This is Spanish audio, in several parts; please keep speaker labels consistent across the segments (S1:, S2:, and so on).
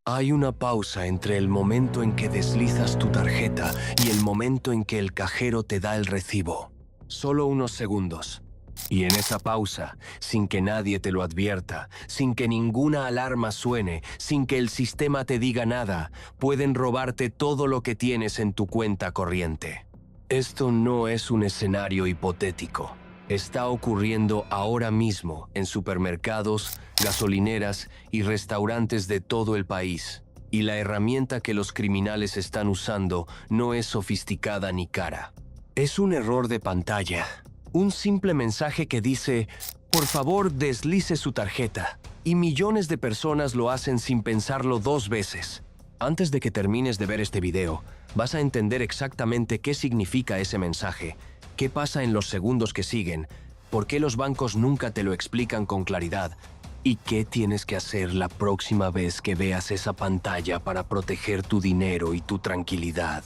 S1: Hay una pausa entre el momento en que deslizas tu tarjeta y el momento en que el cajero te da el recibo. Solo unos segundos. Y en esa pausa, sin que nadie te lo advierta, sin que ninguna alarma suene, sin que el sistema te diga nada, pueden robarte todo lo que tienes en tu cuenta corriente. Esto no es un escenario hipotético. Está ocurriendo ahora mismo en supermercados, gasolineras y restaurantes de todo el país. Y la herramienta que los criminales están usando no es sofisticada ni cara. Es un error de pantalla. Un simple mensaje que dice, por favor deslice su tarjeta. Y millones de personas lo hacen sin pensarlo dos veces. Antes de que termines de ver este video, vas a entender exactamente qué significa ese mensaje, qué pasa en los segundos que siguen, por qué los bancos nunca te lo explican con claridad y qué tienes que hacer la próxima vez que veas esa pantalla para proteger tu dinero y tu tranquilidad.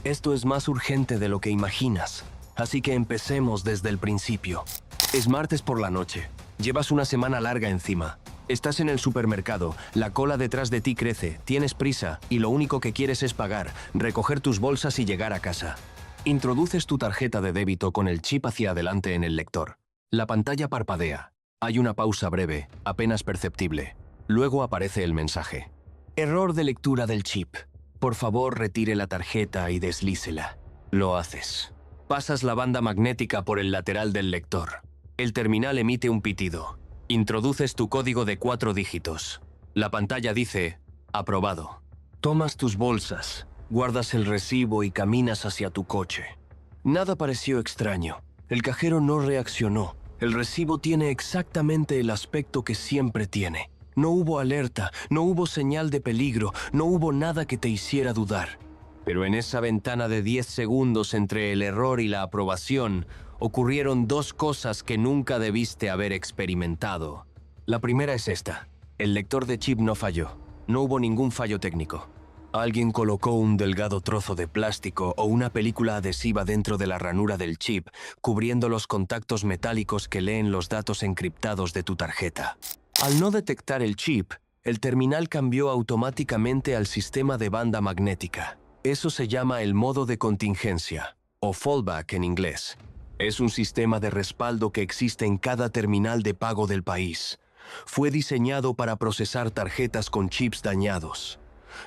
S1: Esto es más urgente de lo que imaginas. Así que empecemos desde el principio. Es martes por la noche. Llevas una semana larga encima. Estás en el supermercado, la cola detrás de ti crece, tienes prisa y lo único que quieres es pagar, recoger tus bolsas y llegar a casa. Introduces tu tarjeta de débito con el chip hacia adelante en el lector. La pantalla parpadea. Hay una pausa breve, apenas perceptible. Luego aparece el mensaje. Error de lectura del chip. Por favor, retire la tarjeta y deslícela. Lo haces. Pasas la banda magnética por el lateral del lector. El terminal emite un pitido. Introduces tu código de 4 dígitos. La pantalla dice, aprobado. Tomas tus bolsas, guardas el recibo y caminas hacia tu coche. Nada pareció extraño. El cajero no reaccionó. El recibo tiene exactamente el aspecto que siempre tiene. No hubo alerta, no hubo señal de peligro, no hubo nada que te hiciera dudar. Pero en esa ventana de 10 segundos entre el error y la aprobación, ocurrieron dos cosas que nunca debiste haber experimentado. La primera es esta. El lector de chip no falló. No hubo ningún fallo técnico. Alguien colocó un delgado trozo de plástico o una película adhesiva dentro de la ranura del chip, cubriendo los contactos metálicos que leen los datos encriptados de tu tarjeta. Al no detectar el chip, el terminal cambió automáticamente al sistema de banda magnética. Eso se llama el modo de contingencia, o fallback en inglés. Es un sistema de respaldo que existe en cada terminal de pago del país. Fue diseñado para procesar tarjetas con chips dañados.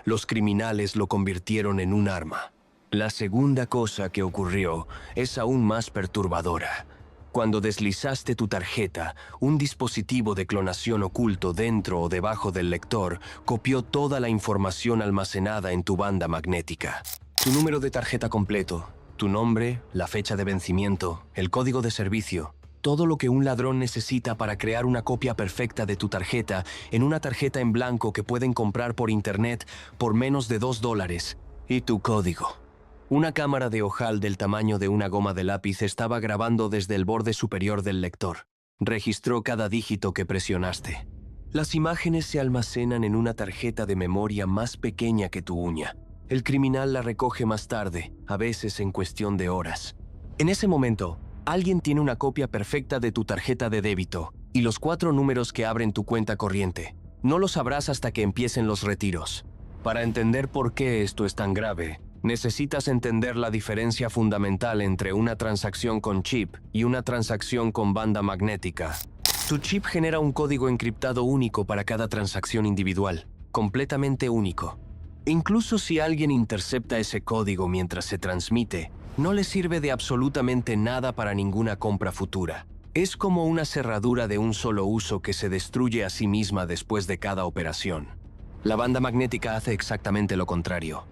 S1: Los criminales lo convirtieron en un arma. La segunda cosa que ocurrió es aún más perturbadora. Cuando deslizaste tu tarjeta, un dispositivo de clonación oculto dentro o debajo del lector copió toda la información almacenada en tu banda magnética. Tu número de tarjeta completo, tu nombre, la fecha de vencimiento, el código de servicio, todo lo que un ladrón necesita para crear una copia perfecta de tu tarjeta en una tarjeta en blanco que pueden comprar por internet por menos de $2. Y tu código. Una cámara de ojal del tamaño de una goma de lápiz estaba grabando desde el borde superior del lector. Registró cada dígito que presionaste. Las imágenes se almacenan en una tarjeta de memoria más pequeña que tu uña. El criminal la recoge más tarde, a veces en cuestión de horas. En ese momento, alguien tiene una copia perfecta de tu tarjeta de débito y los 4 números que abren tu cuenta corriente. No lo sabrás hasta que empiecen los retiros. Para entender por qué esto es tan grave, necesitas entender la diferencia fundamental entre una transacción con chip y una transacción con banda magnética. Tu chip genera un código encriptado único para cada transacción individual, completamente único. Incluso si alguien intercepta ese código mientras se transmite, no le sirve de absolutamente nada para ninguna compra futura. Es como una cerradura de un solo uso que se destruye a sí misma después de cada operación. La banda magnética hace exactamente lo contrario.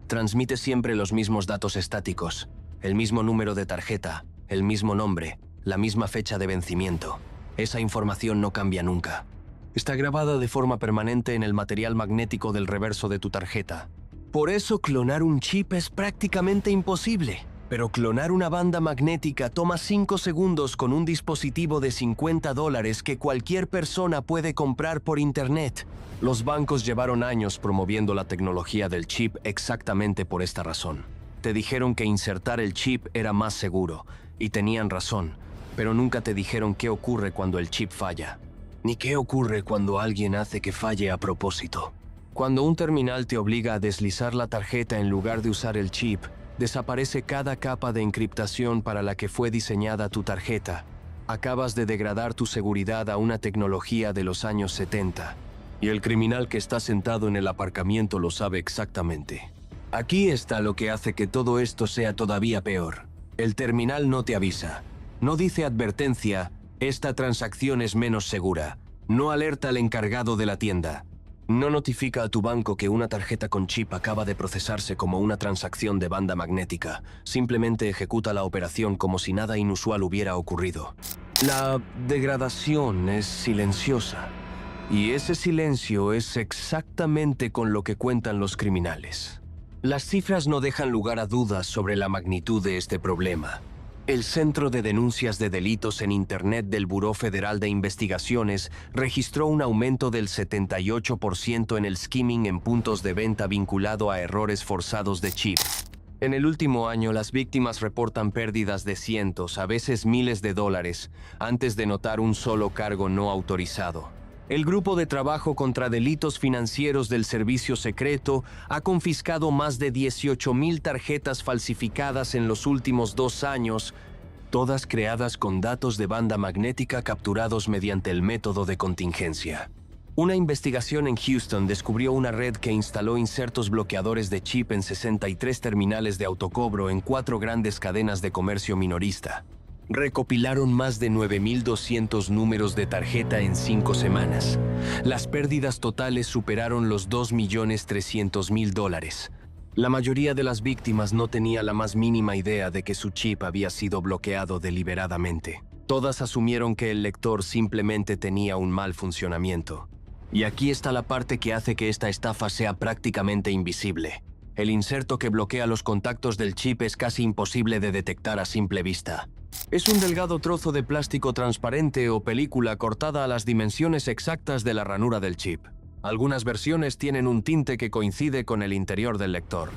S1: Transmite siempre los mismos datos estáticos, el mismo número de tarjeta, el mismo nombre, la misma fecha de vencimiento. Esa información no cambia nunca. Está grabada de forma permanente en el material magnético del reverso de tu tarjeta. Por eso clonar un chip es prácticamente imposible. Pero clonar una banda magnética toma 5 segundos con un dispositivo de $50 que cualquier persona puede comprar por internet. Los bancos llevaron años promoviendo la tecnología del chip exactamente por esta razón. Te dijeron que insertar el chip era más seguro, y tenían razón, pero nunca te dijeron qué ocurre cuando el chip falla, ni qué ocurre cuando alguien hace que falle a propósito. Cuando un terminal te obliga a deslizar la tarjeta en lugar de usar el chip, desaparece cada capa de encriptación para la que fue diseñada tu tarjeta. Acabas de degradar tu seguridad a una tecnología de los años 70. Y el criminal que está sentado en el aparcamiento lo sabe exactamente. Aquí está lo que hace que todo esto sea todavía peor. El terminal no te avisa. No dice advertencia, esta transacción es menos segura. No alerta al encargado de la tienda. No notifica a tu banco que una tarjeta con chip acaba de procesarse como una transacción de banda magnética. Simplemente ejecuta la operación como si nada inusual hubiera ocurrido. La degradación es silenciosa. Y ese silencio es exactamente con lo que cuentan los criminales. Las cifras no dejan lugar a dudas sobre la magnitud de este problema. El Centro de Denuncias de Delitos en Internet del Buró Federal de Investigaciones registró un aumento del 78% en el skimming en puntos de venta vinculado a errores forzados de chip. En el último año, las víctimas reportan pérdidas de cientos, a veces miles de dólares, antes de notar un solo cargo no autorizado. El Grupo de Trabajo contra Delitos Financieros del Servicio Secreto ha confiscado más de 18,000 tarjetas falsificadas en los últimos 2 años, todas creadas con datos de banda magnética capturados mediante el método de contingencia. Una investigación en Houston descubrió una red que instaló insertos bloqueadores de chip en 63 terminales de autocobro en 4 grandes cadenas de comercio minorista. Recopilaron más de 9,200 números de tarjeta en 5 semanas. Las pérdidas totales superaron los $2,300,000. La mayoría de las víctimas no tenía la más mínima idea de que su chip había sido bloqueado deliberadamente. Todas asumieron que el lector simplemente tenía un mal funcionamiento. Y aquí está la parte que hace que esta estafa sea prácticamente invisible. El inserto que bloquea los contactos del chip es casi imposible de detectar a simple vista. Es un delgado trozo de plástico transparente o película cortada a las dimensiones exactas de la ranura del chip. Algunas versiones tienen un tinte que coincide con el interior del lector.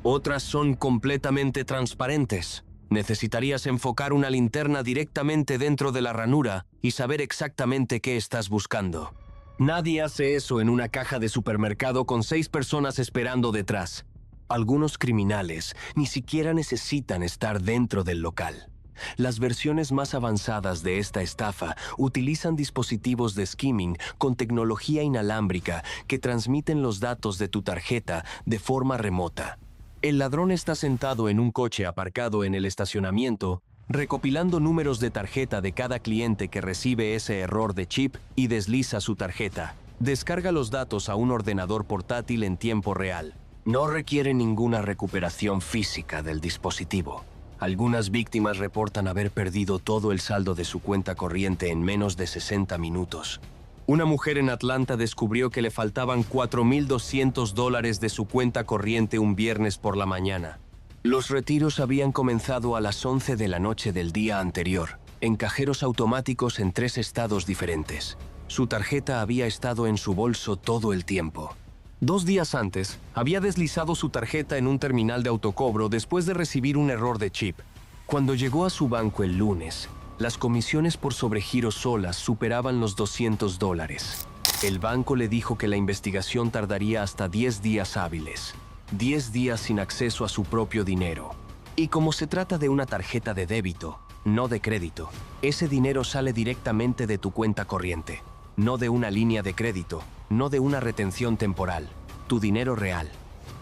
S1: Otras son completamente transparentes. Necesitarías enfocar una linterna directamente dentro de la ranura y saber exactamente qué estás buscando. Nadie hace eso en una caja de supermercado con 6 personas esperando detrás. Algunos criminales ni siquiera necesitan estar dentro del local. Las versiones más avanzadas de esta estafa utilizan dispositivos de skimming con tecnología inalámbrica que transmiten los datos de tu tarjeta de forma remota. El ladrón está sentado en un coche aparcado en el estacionamiento, recopilando números de tarjeta de cada cliente que recibe ese error de chip y desliza su tarjeta. Descarga los datos a un ordenador portátil en tiempo real. No requiere ninguna recuperación física del dispositivo. Algunas víctimas reportan haber perdido todo el saldo de su cuenta corriente en menos de 60 minutos. Una mujer en Atlanta descubrió que le faltaban $4,200 de su cuenta corriente un viernes por la mañana. Los retiros habían comenzado a las 11 de la noche del día anterior, en cajeros automáticos en 3 estados diferentes. Su tarjeta había estado en su bolso todo el tiempo. 2 días antes, había deslizado su tarjeta en un terminal de autocobro después de recibir un error de chip. Cuando llegó a su banco el lunes, las comisiones por sobregiro solas superaban los $200. El banco le dijo que la investigación tardaría hasta 10 días hábiles. 10 días sin acceso a su propio dinero. Y como se trata de una tarjeta de débito, no de crédito, ese dinero sale directamente de tu cuenta corriente. No de una línea de crédito, no de una retención temporal, tu dinero real.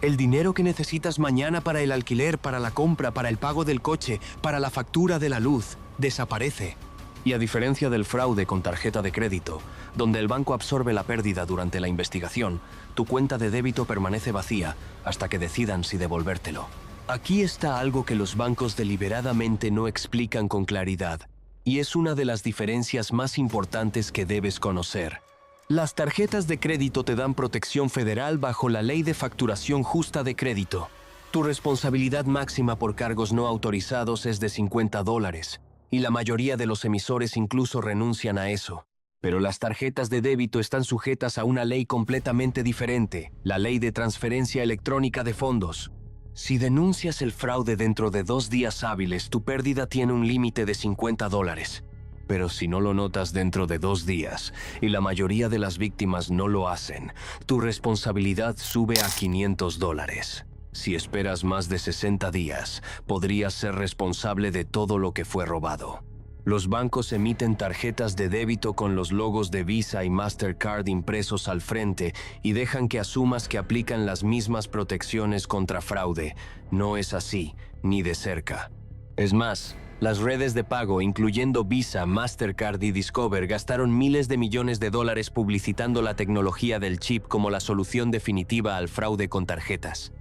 S1: El dinero que necesitas mañana para el alquiler, para la compra, para el pago del coche, para la factura de la luz, desaparece. Y a diferencia del fraude con tarjeta de crédito, donde el banco absorbe la pérdida durante la investigación, tu cuenta de débito permanece vacía hasta que decidan si devolvértelo. Aquí está algo que los bancos deliberadamente no explican con claridad. Y es una de las diferencias más importantes que debes conocer. Las tarjetas de crédito te dan protección federal bajo la Ley de Facturación Justa de Crédito. Tu responsabilidad máxima por cargos no autorizados es de $50, y la mayoría de los emisores incluso renuncian a eso. Pero las tarjetas de débito están sujetas a una ley completamente diferente, la Ley de Transferencia Electrónica de Fondos. Si denuncias el fraude dentro de 2 días hábiles, tu pérdida tiene un límite de $50. Pero si no lo notas dentro de 2 días, y la mayoría de las víctimas no lo hacen, tu responsabilidad sube a $500. Si esperas más de 60 días, podrías ser responsable de todo lo que fue robado. Los bancos emiten tarjetas de débito con los logos de Visa y Mastercard impresos al frente y dejan que asumas que aplican las mismas protecciones contra fraude. No es así, ni de cerca. Es más, las redes de pago, incluyendo Visa, Mastercard y Discover, gastaron miles de millones de dólares publicitando la tecnología del chip como la solución definitiva al fraude con tarjetas.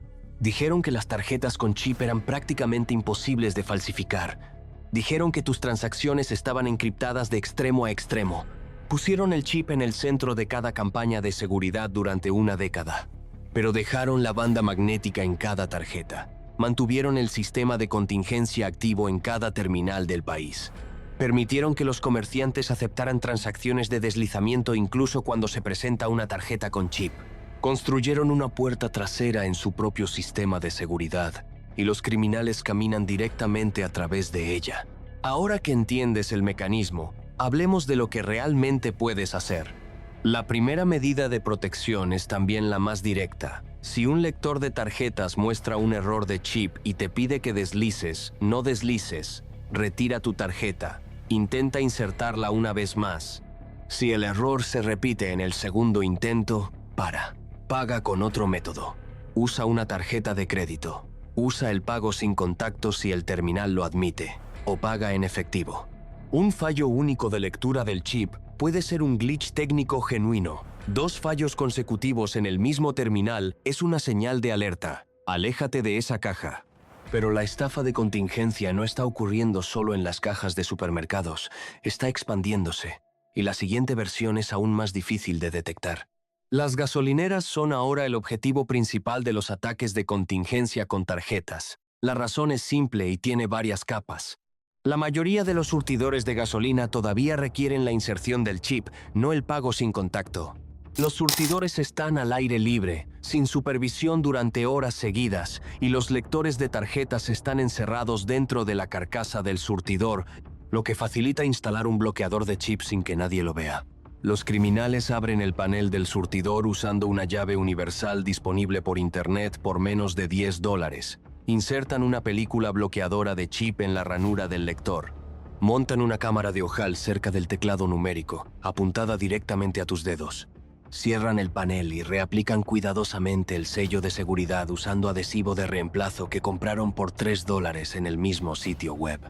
S1: Dijeron que las tarjetas con chip eran prácticamente imposibles de falsificar. Dijeron que tus transacciones estaban encriptadas de extremo a extremo. Pusieron el chip en el centro de cada campaña de seguridad durante una década. Pero dejaron la banda magnética en cada tarjeta. Mantuvieron el sistema de contingencia activo en cada terminal del país. Permitieron que los comerciantes aceptaran transacciones de deslizamiento incluso cuando se presenta una tarjeta con chip. Construyeron una puerta trasera en su propio sistema de seguridad, y los criminales caminan directamente a través de ella. Ahora que entiendes el mecanismo, hablemos de lo que realmente puedes hacer. La primera medida de protección es también la más directa. Si un lector de tarjetas muestra un error de chip y te pide que deslices, no deslices, retira tu tarjeta, intenta insertarla una vez más. Si el error se repite en el segundo intento, para. Paga con otro método. Usa una tarjeta de crédito. Usa el pago sin contacto si el terminal lo admite, o paga en efectivo. Un fallo único de lectura del chip puede ser un glitch técnico genuino. 2 fallos consecutivos en el mismo terminal es una señal de alerta. Aléjate de esa caja. Pero la estafa de contingencia no está ocurriendo solo en las cajas de supermercados, está expandiéndose, y la siguiente versión es aún más difícil de detectar. Las gasolineras son ahora el objetivo principal de los ataques de contingencia con tarjetas. La razón es simple y tiene varias capas. La mayoría de los surtidores de gasolina todavía requieren la inserción del chip, no el pago sin contacto. Los surtidores están al aire libre, sin supervisión durante horas seguidas, y los lectores de tarjetas están encerrados dentro de la carcasa del surtidor, lo que facilita instalar un bloqueador de chip sin que nadie lo vea. Los criminales abren el panel del surtidor usando una llave universal disponible por internet por menos de $10. Insertan una película bloqueadora de chip en la ranura del lector. Montan una cámara de ojal cerca del teclado numérico, apuntada directamente a tus dedos. Cierran el panel y reaplican cuidadosamente el sello de seguridad usando adhesivo de reemplazo que compraron por $3 en el mismo sitio web.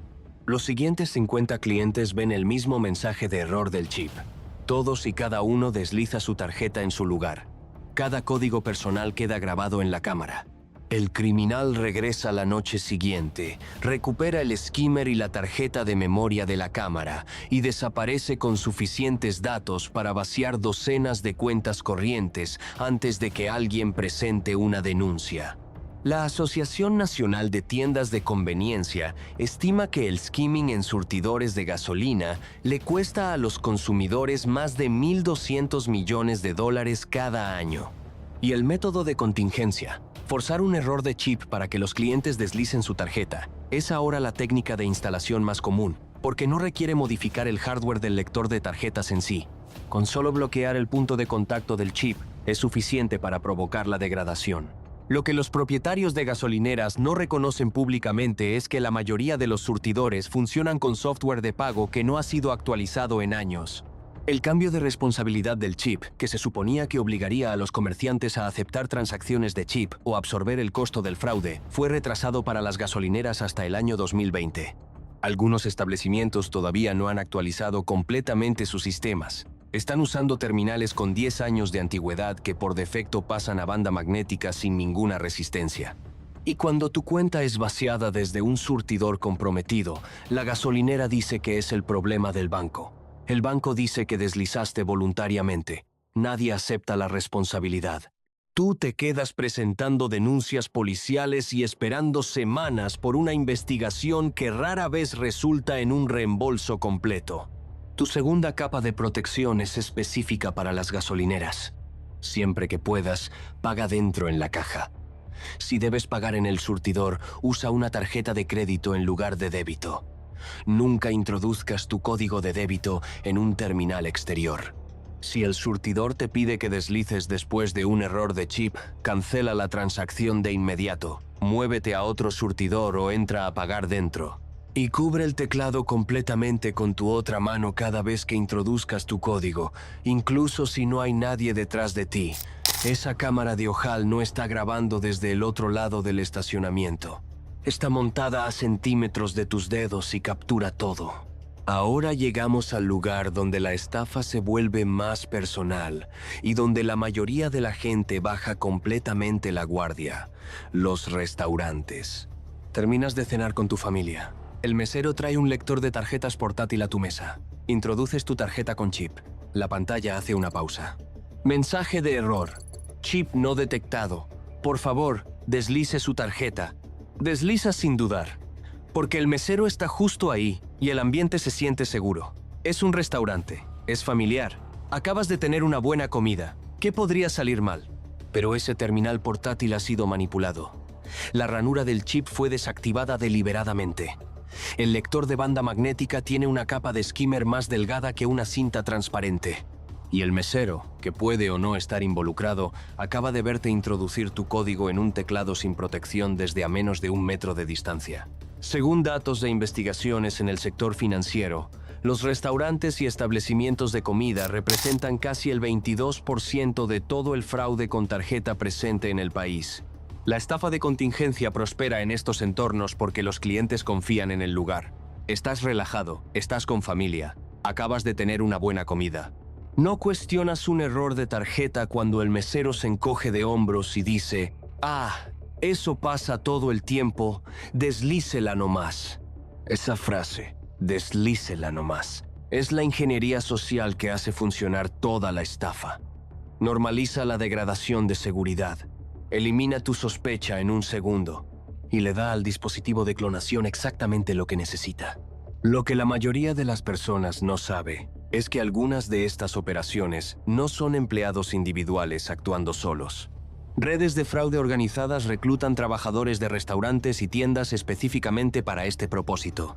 S1: Los siguientes 50 clientes ven el mismo mensaje de error del chip. Todos y cada uno desliza su tarjeta en su lugar. Cada código personal queda grabado en la cámara. El criminal regresa la noche siguiente, recupera el skimmer y la tarjeta de memoria de la cámara y desaparece con suficientes datos para vaciar docenas de cuentas corrientes antes de que alguien presente una denuncia. La Asociación Nacional de Tiendas de Conveniencia estima que el skimming en surtidores de gasolina le cuesta a los consumidores más de $1.200 millones cada año. Y el método de contingencia, forzar un error de chip para que los clientes deslicen su tarjeta, es ahora la técnica de instalación más común, porque no requiere modificar el hardware del lector de tarjetas en sí. Con solo bloquear el punto de contacto del chip es suficiente para provocar la degradación. Lo que los propietarios de gasolineras no reconocen públicamente es que la mayoría de los surtidores funcionan con software de pago que no ha sido actualizado en años. El cambio de responsabilidad del chip, que se suponía que obligaría a los comerciantes a aceptar transacciones de chip o absorber el costo del fraude, fue retrasado para las gasolineras hasta el año 2020. Algunos establecimientos todavía no han actualizado completamente sus sistemas. Están usando terminales con 10 años de antigüedad que por defecto pasan a banda magnética sin ninguna resistencia. Y cuando tu cuenta es vaciada desde un surtidor comprometido, la gasolinera dice que es el problema del banco. El banco dice que deslizaste voluntariamente. Nadie acepta la responsabilidad. Tú te quedas presentando denuncias policiales y esperando semanas por una investigación que rara vez resulta en un reembolso completo. Tu segunda capa de protección es específica para las gasolineras. Siempre que puedas, paga dentro en la caja. Si debes pagar en el surtidor, usa una tarjeta de crédito en lugar de débito. Nunca introduzcas tu código de débito en un terminal exterior. Si el surtidor te pide que deslices después de un error de chip, cancela la transacción de inmediato, muévete a otro surtidor o entra a pagar dentro. Y cubre el teclado completamente con tu otra mano cada vez que introduzcas tu código, incluso si no hay nadie detrás de ti. Esa cámara de ojal no está grabando desde el otro lado del estacionamiento. Está montada a centímetros de tus dedos y captura todo. Ahora llegamos al lugar donde la estafa se vuelve más personal y donde la mayoría de la gente baja completamente la guardia: los restaurantes. Terminas de cenar con tu familia. El mesero trae un lector de tarjetas portátil a tu mesa. Introduces tu tarjeta con chip. La pantalla hace una pausa. Mensaje de error. Chip no detectado. Por favor, deslice su tarjeta. Desliza sin dudar, porque el mesero está justo ahí y el ambiente se siente seguro. Es un restaurante, es familiar. Acabas de tener una buena comida. ¿Qué podría salir mal? Pero ese terminal portátil ha sido manipulado. La ranura del chip fue desactivada deliberadamente. El lector de banda magnética tiene una capa de skimmer más delgada que una cinta transparente. Y el mesero, que puede o no estar involucrado, acaba de verte introducir tu código en un teclado sin protección desde a menos de 1 metro de distancia. Según datos de investigaciones en el sector financiero, los restaurantes y establecimientos de comida representan casi el 22% de todo el fraude con tarjeta presente en el país. La estafa de contingencia prospera en estos entornos porque los clientes confían en el lugar. Estás relajado, estás con familia, acabas de tener una buena comida. No cuestionas un error de tarjeta cuando el mesero se encoge de hombros y dice: «Ah, eso pasa todo el tiempo, deslícela nomás». Esa frase, deslícela nomás, es la ingeniería social que hace funcionar toda la estafa. Normaliza la degradación de seguridad, elimina tu sospecha en un segundo y le da al dispositivo de clonación exactamente lo que necesita. Lo que la mayoría de las personas no sabe es que algunas de estas operaciones no son empleados individuales actuando solos. Redes de fraude organizadas reclutan trabajadores de restaurantes y tiendas específicamente para este propósito.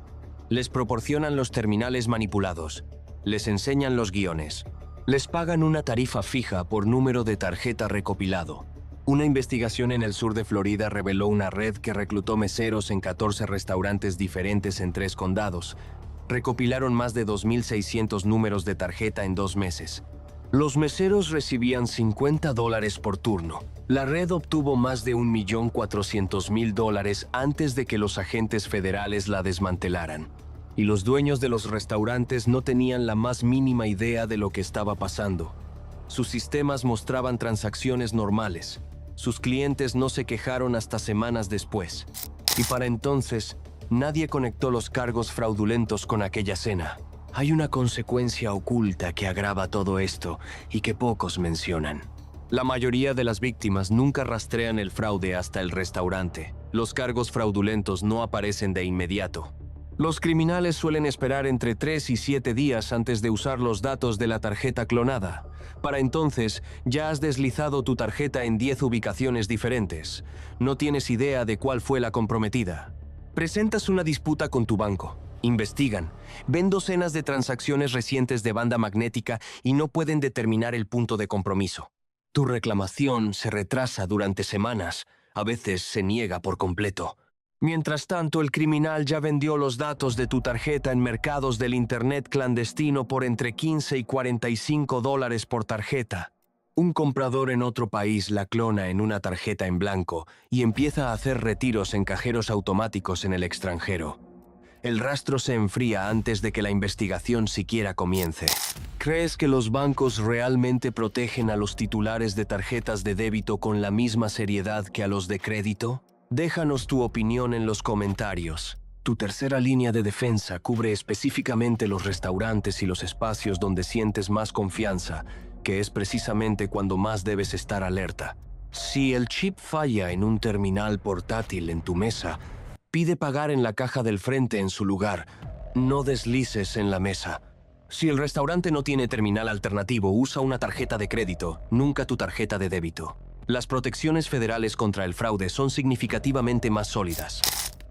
S1: Les proporcionan los terminales manipulados, les enseñan los guiones, les pagan una tarifa fija por número de tarjeta recopilado. Una investigación en el sur de Florida reveló una red que reclutó meseros en 14 restaurantes diferentes en 3 condados. Recopilaron más de 2.600 números de tarjeta en 2 meses. Los meseros recibían $50 por turno. La red obtuvo más de $1.400.000 antes de que los agentes federales la desmantelaran. Y los dueños de los restaurantes no tenían la más mínima idea de lo que estaba pasando. Sus sistemas mostraban transacciones normales. Sus clientes no se quejaron hasta semanas después. Y para entonces, nadie conectó los cargos fraudulentos con aquella cena. Hay una consecuencia oculta que agrava todo esto y que pocos mencionan. La mayoría de las víctimas nunca rastrean el fraude hasta el restaurante. Los cargos fraudulentos no aparecen de inmediato. Los criminales suelen esperar entre 3 y 7 días antes de usar los datos de la tarjeta clonada. Para entonces, ya has deslizado tu tarjeta en 10 ubicaciones diferentes. No tienes idea de cuál fue la comprometida. Presentas una disputa con tu banco. Investigan. Ven docenas de transacciones recientes de banda magnética y no pueden determinar el punto de compromiso. Tu reclamación se retrasa durante semanas. A veces se niega por completo. Mientras tanto, el criminal ya vendió los datos de tu tarjeta en mercados del Internet clandestino por entre $15 y $45 por tarjeta. Un comprador en otro país la clona en una tarjeta en blanco y empieza a hacer retiros en cajeros automáticos en el extranjero. El rastro se enfría antes de que la investigación siquiera comience. ¿Crees que los bancos realmente protegen a los titulares de tarjetas de débito con la misma seriedad que a los de crédito? Déjanos tu opinión en los comentarios. Tu tercera línea de defensa cubre específicamente los restaurantes y los espacios donde sientes más confianza, que es precisamente cuando más debes estar alerta. Si el chip falla en un terminal portátil en tu mesa, pide pagar en la caja del frente en su lugar. No deslices en la mesa. Si el restaurante no tiene terminal alternativo, usa una tarjeta de crédito, nunca tu tarjeta de débito. Las protecciones federales contra el fraude son significativamente más sólidas.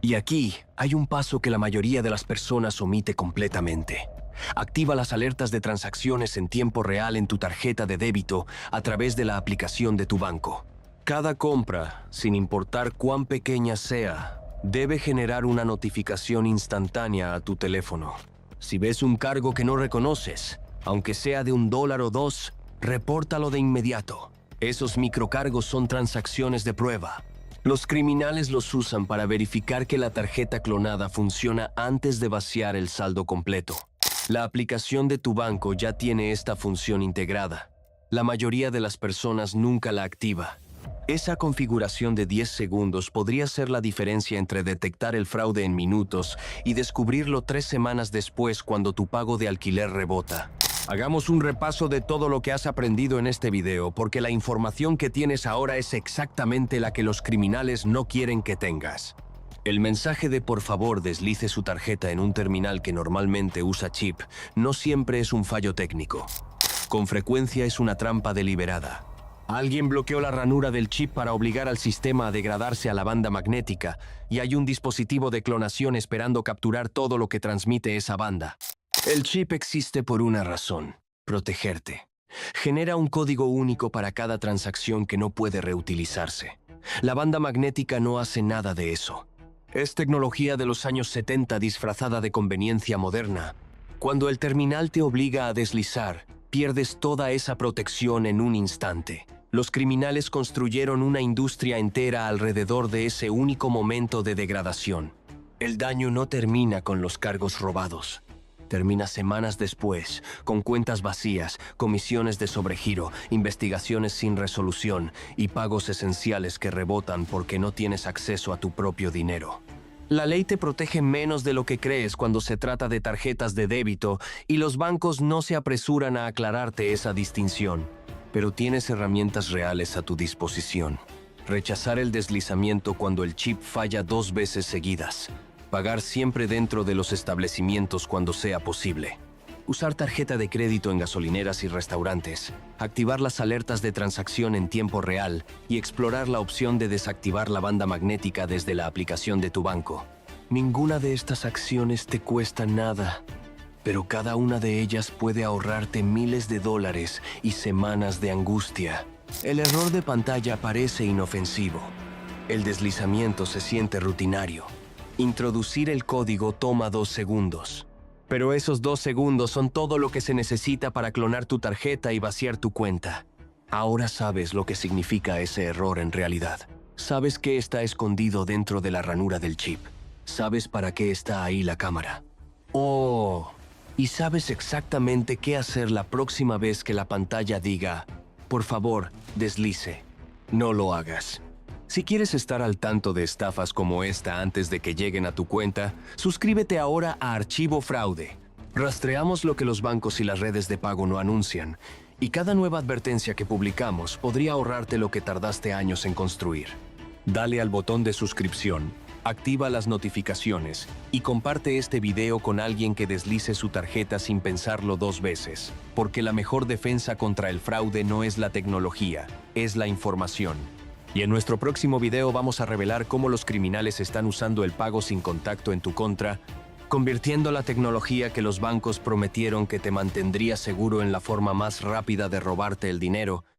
S1: Y aquí hay un paso que la mayoría de las personas omite completamente. Activa las alertas de transacciones en tiempo real en tu tarjeta de débito a través de la aplicación de tu banco. Cada compra, sin importar cuán pequeña sea, debe generar una notificación instantánea a tu teléfono. Si ves un cargo que no reconoces, aunque sea de $1 o $2, repórtalo de inmediato. Esos microcargos son transacciones de prueba. Los criminales los usan para verificar que la tarjeta clonada funciona antes de vaciar el saldo completo. La aplicación de tu banco ya tiene esta función integrada. La mayoría de las personas nunca la activa. Esa configuración de 10 segundos podría ser la diferencia entre detectar el fraude en minutos y descubrirlo 3 semanas después cuando tu pago de alquiler rebota. Hagamos un repaso de todo lo que has aprendido en este video, porque la información que tienes ahora es exactamente la que los criminales no quieren que tengas. El mensaje de por favor deslice su tarjeta en un terminal que normalmente usa chip no siempre es un fallo técnico. Con frecuencia es una trampa deliberada. Alguien bloqueó la ranura del chip para obligar al sistema a degradarse a la banda magnética, y hay un dispositivo de clonación esperando capturar todo lo que transmite esa banda. El chip existe por una razón: protegerte. Genera un código único para cada transacción que no puede reutilizarse. La banda magnética no hace nada de eso. Es tecnología de los años 70 disfrazada de conveniencia moderna. Cuando el terminal te obliga a deslizar, pierdes toda esa protección en un instante. Los criminales construyeron una industria entera alrededor de ese único momento de degradación. El daño no termina con los cargos robados. Termina semanas después, con cuentas vacías, comisiones de sobregiro, investigaciones sin resolución y pagos esenciales que rebotan porque no tienes acceso a tu propio dinero. La ley te protege menos de lo que crees cuando se trata de tarjetas de débito, y los bancos no se apresuran a aclararte esa distinción. Pero tienes herramientas reales a tu disposición. Rechazar el deslizamiento cuando el chip falla 2 veces seguidas. Pagar siempre dentro de los establecimientos cuando sea posible. Usar tarjeta de crédito en gasolineras y restaurantes. Activar las alertas de transacción en tiempo real y explorar la opción de desactivar la banda magnética desde la aplicación de tu banco. Ninguna de estas acciones te cuesta nada, pero cada una de ellas puede ahorrarte miles de dólares y semanas de angustia. El error de pantalla parece inofensivo. El deslizamiento se siente rutinario. Introducir el código toma 2 segundos. Pero esos 2 segundos son todo lo que se necesita para clonar tu tarjeta y vaciar tu cuenta. Ahora sabes lo que significa ese error en realidad. Sabes qué está escondido dentro de la ranura del chip. Sabes para qué está ahí la cámara. Oh, y sabes exactamente qué hacer la próxima vez que la pantalla diga: por favor, deslice. No lo hagas. Si quieres estar al tanto de estafas como esta antes de que lleguen a tu cuenta, suscríbete ahora a Archivo Fraude. Rastreamos lo que los bancos y las redes de pago no anuncian, y cada nueva advertencia que publicamos podría ahorrarte lo que tardaste años en construir. Dale al botón de suscripción, activa las notificaciones y comparte este video con alguien que deslice su tarjeta sin pensarlo 2 veces, porque la mejor defensa contra el fraude no es la tecnología, es la información. Y en nuestro próximo video vamos a revelar cómo los criminales están usando el pago sin contacto en tu contra, convirtiendo la tecnología que los bancos prometieron que te mantendría seguro en la forma más rápida de robarte el dinero